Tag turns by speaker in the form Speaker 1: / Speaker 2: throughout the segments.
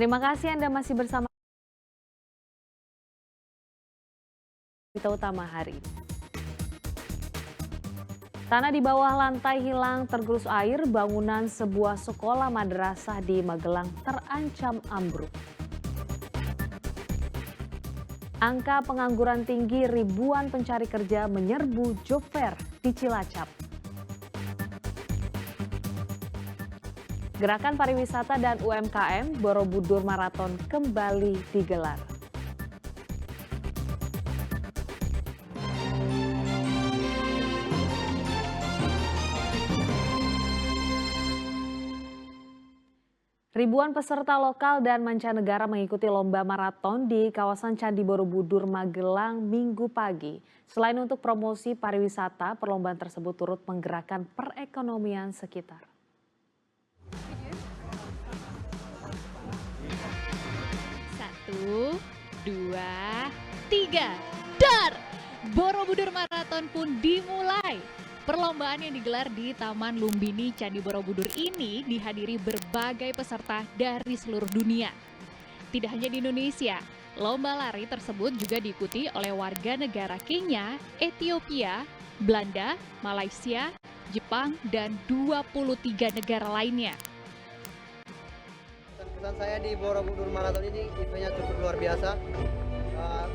Speaker 1: Terima kasih Anda masih bersama Berita Utama hari ini. Tanah di bawah lantai hilang tergerus air, bangunan sebuah sekolah madrasah di Magelang terancam ambruk. Angka pengangguran tinggi, ribuan pencari kerja menyerbu job fair di Cilacap. Gerakan pariwisata dan UMKM Borobudur Marathon kembali digelar. Ribuan peserta lokal dan mancanegara mengikuti lomba maraton di kawasan Candi Borobudur, Magelang, Minggu pagi. Selain untuk promosi pariwisata, perlombaan tersebut turut menggerakkan perekonomian sekitar.
Speaker 2: Satu, dua, tiga, dar! Borobudur Marathon pun dimulai. Perlombaan yang digelar di Taman Lumbini Candi Borobudur ini dihadiri berbagai peserta dari seluruh dunia. Tidak hanya di Indonesia, lomba lari tersebut juga diikuti oleh warga negara Kenya, Ethiopia, Belanda, Malaysia, Jepang, dan 23 negara lainnya.
Speaker 3: Kesan saya di Borobudur Marathon ini eventnya cukup luar biasa.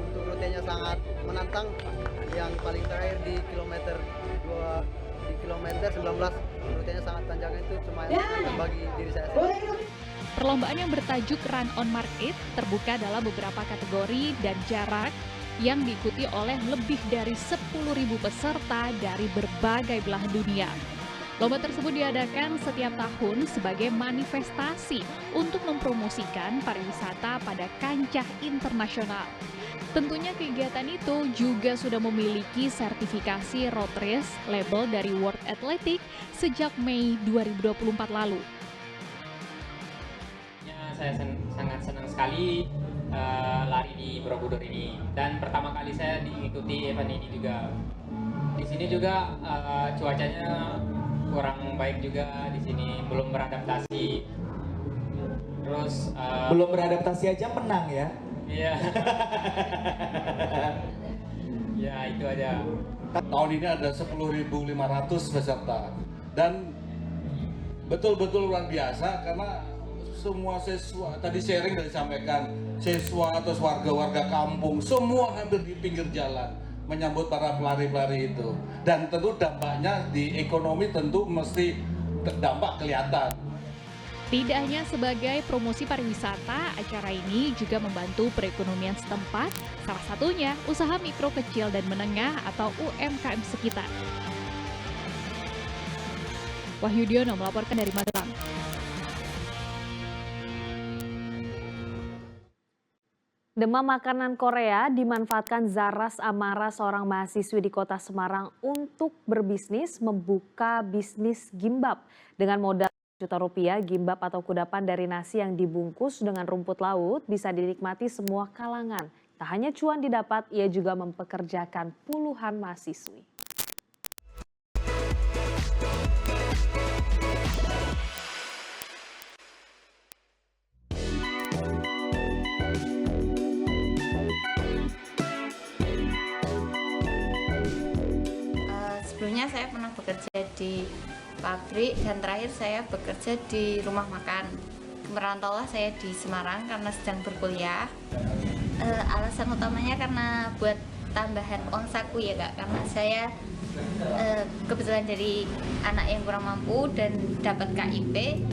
Speaker 3: Untuk rutenya sangat menantang. Yang paling terakhir di kilometer 19 rutenya sangat tanjang, itu cuma bagi diri saya sendiri.
Speaker 2: Perlombaan yang bertajuk Run on Mark It terbuka dalam beberapa kategori dan jarak yang diikuti oleh lebih dari 10.000 peserta dari berbagai belahan dunia. Lomba tersebut diadakan setiap tahun sebagai manifestasi untuk mempromosikan pariwisata pada kancah internasional. Tentunya kegiatan itu juga sudah memiliki sertifikasi road race label dari World Athletics sejak Mei 2024 lalu.
Speaker 4: Saya sangat senang sekali lari di Borobudur ini, dan pertama kali saya diikuti event ini juga. Di sini juga cuacanya kurang baik juga, di sini belum beradaptasi. Terus
Speaker 5: belum beradaptasi aja menang ya?
Speaker 4: Iya. Ya itu aja.
Speaker 6: Tahun ini ada 10.500 peserta dan betul-betul luar biasa karena semua siswa, tadi sharing dari disampaikan, siswa atau warga-warga kampung semua hampir di pinggir jalan menyambut para pelari-pelari itu, dan tentu dampaknya di ekonomi tentu mesti dampak kelihatan.
Speaker 2: Tidak hanya sebagai promosi pariwisata, acara ini juga membantu perekonomian setempat, salah satunya usaha mikro kecil dan menengah atau UMKM sekitar. Wahyu Diono melaporkan dari Magelang.
Speaker 1: Demam makanan Korea dimanfaatkan Zaras Amara, seorang mahasiswi di kota Semarang, untuk berbisnis, membuka bisnis gimbap. Dengan modal juta rupiah, gimbap atau kudapan dari nasi yang dibungkus dengan rumput laut bisa dinikmati semua kalangan. Tak hanya cuan didapat, ia juga mempekerjakan puluhan mahasiswi.
Speaker 7: Sebelumnya saya pernah bekerja di pabrik dan terakhir saya bekerja di rumah makan. Merantaulah saya di Semarang karena sedang berkuliah. Alasan utamanya karena buat tambahan uang saku ya Kak, karena saya kebetulan dari anak yang kurang mampu dan dapat KIP.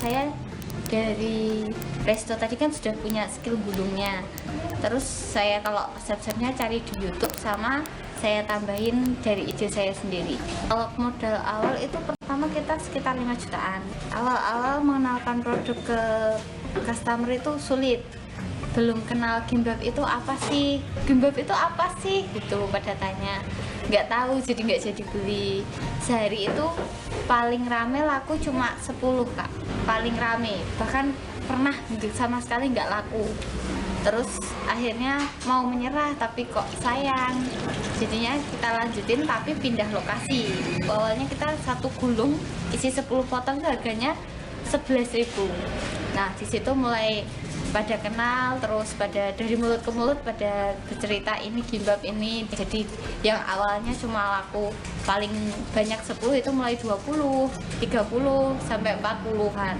Speaker 7: Saya dari resto tadi kan sudah punya skill gulungnya, terus saya kalau resep-resepnya cari di YouTube sama saya tambahin dari ide saya sendiri. Kalau modal awal itu pertama kita sekitar 5 jutaan. Awal-awal mengenalkan produk ke customer itu sulit, belum kenal gimbap itu apa sih, gitu pada tanya. Nggak tahu, jadi nggak jadi beli. Sehari itu paling rame laku cuma 10 Kak, paling rame. Bahkan pernah sama sekali nggak laku. Terus akhirnya mau menyerah tapi kok sayang, jadinya kita lanjutin tapi pindah lokasi. Awalnya kita satu gulung isi 10 potong itu harganya 11.000. Nah di situ mulai pada kenal, terus pada dari mulut ke mulut pada bercerita ini gimbap ini. Jadi yang awalnya cuma laku paling banyak 10 itu mulai 20, 30 sampai 40-an.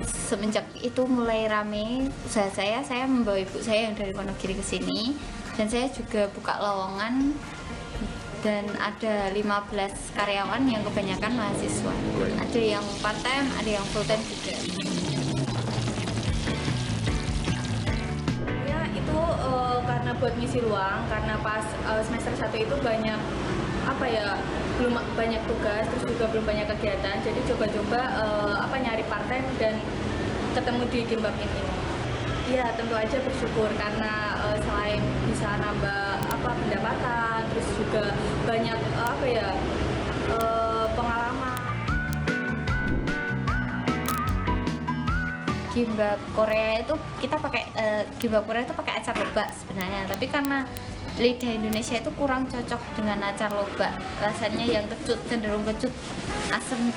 Speaker 7: Semenjak itu mulai rame usaha saya membawa ibu saya yang dari Wonogiri ke sini, dan saya juga buka lowongan dan ada 15 karyawan yang kebanyakan mahasiswa. Ada yang part time, ada yang full time juga.
Speaker 8: Ya itu karena buat ngisi ruang, karena pas semester 1 itu banyak belum banyak tugas, terus juga belum banyak kegiatan, jadi coba-coba nyari part time dan ketemu di gimbap ini. Ya tentu aja bersyukur karena selain bisa nambah pendapatan, terus juga banyak pengalaman.
Speaker 7: Gimbap Korea itu kita pakai gimbap Korea itu pakai acar lobak sebenarnya, tapi karena lidah Indonesia itu kurang cocok dengan acar lobak, rasanya yang kecut, cenderung kecut, asam,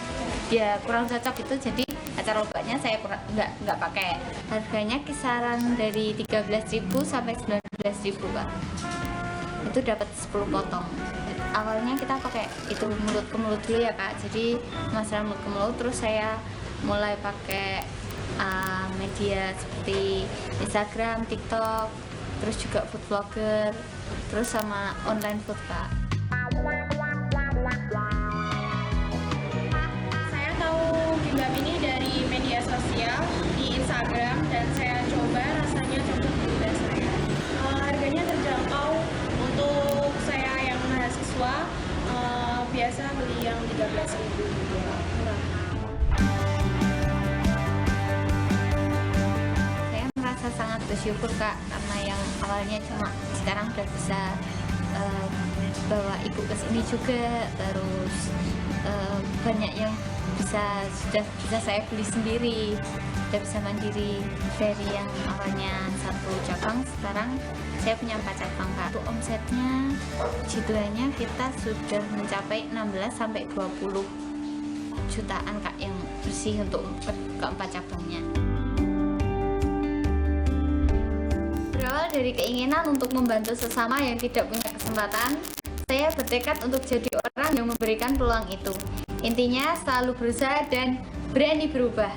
Speaker 7: ya kurang cocok itu, jadi acar lobaknya saya nggak pakai. Harganya kisaran dari 13.000 sampai 19.000 Pak. Itu dapat 10 potong. Awalnya kita pakai itu mulut ke mulut dulu ya Kak. Jadi masalah mulut ke mulut, terus saya mulai pakai media seperti Instagram, TikTok, terus juga food vlogger, terus sama online food Kak.
Speaker 9: Saya tahu gimbap ini dari media sosial di Instagram dan saya coba, rasanya cocok di lidah saya. Harganya terjangkau untuk saya yang mahasiswa, biasa beli yang 13.000.
Speaker 7: Sangat bersyukur Kak, karena yang awalnya cuma sekarang udah bisa bawa ibu ke sini juga, terus banyak yang sudah bisa saya beli sendiri, sudah bisa mandiri. Dari yang awalnya 1 cabang, sekarang saya punya 4 cabang Kak. Untuk omsetnya, jualannya kita sudah mencapai 16 sampai 20 jutaan Kak yang bersih untuk ke-4 cabangnya. Berawal dari keinginan untuk membantu sesama yang tidak punya kesempatan, saya bertekad untuk jadi orang yang memberikan peluang itu. Intinya selalu berusaha dan berani berubah.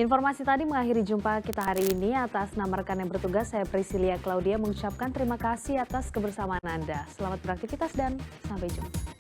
Speaker 1: Informasi tadi mengakhiri jumpa kita hari ini. Atas nama rekan yang bertugas, saya Priscilia Claudia mengucapkan terima kasih atas kebersamaan Anda. Selamat beraktivitas dan sampai jumpa.